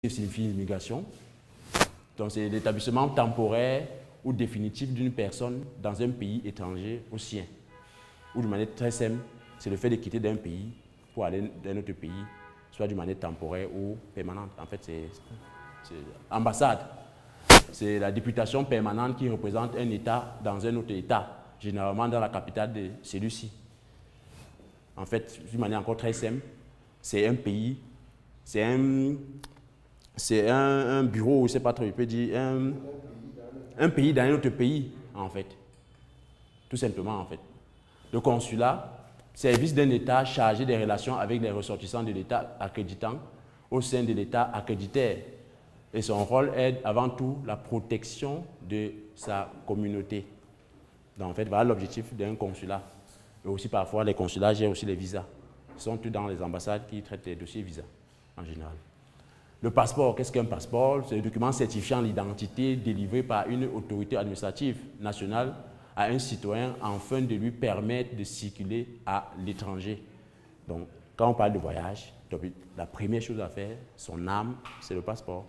signifie immigration. Donc c'est l'établissement temporaire ou définitif d'une personne dans un pays étranger au sien. Ou de manière très simple, c'est le fait de quitter d'un pays pour aller dans un autre pays, soit d'une manière temporaire ou permanente. En fait, c'est ambassade. C'est la députation permanente qui représente un État dans un autre État, généralement dans la capitale de celui-ci. En fait, d'une manière encore très simple, c'est un pays, c'est un bureau, je ne sais pas trop, je peux dire, un pays dans un autre pays, en fait. Tout simplement, en fait. Le consulat, service d'un État chargé des relations avec les ressortissants de l'État accréditant au sein de l'État accréditaire. Et son rôle est avant tout la protection de sa communauté. Donc, en fait, voilà l'objectif d'un consulat. Et aussi, parfois, les consulats gèrent aussi les visas. Ils sont tous dans les ambassades qui traitent les dossiers visas, en général. Le passeport, qu'est-ce qu'un passeport? C'est un document certifiant l'identité délivré par une autorité administrative nationale à un citoyen afin de lui permettre de circuler à l'étranger. Donc, quand on parle de voyage, la première chose à faire, son âme, c'est le passeport.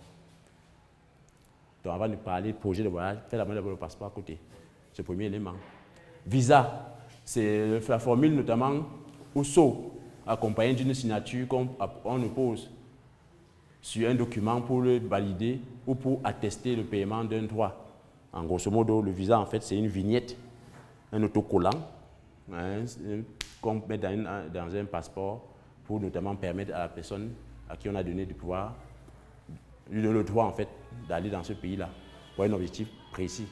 Donc, avant de parler de projet de voyage, faites d'abord le passeport à côté. C'est le premier élément. Visa, c'est la formule notamment au sceau, accompagnée d'une signature qu'on pose sur un document pour le valider ou pour attester le paiement d'un droit. En grosso modo, le visa, en fait, c'est une vignette, un autocollant qu'on met dans un passeport pour notamment permettre à la personne à qui on a donné du pouvoir, lui donner le droit, en fait, d'aller dans ce pays-là pour un objectif précis.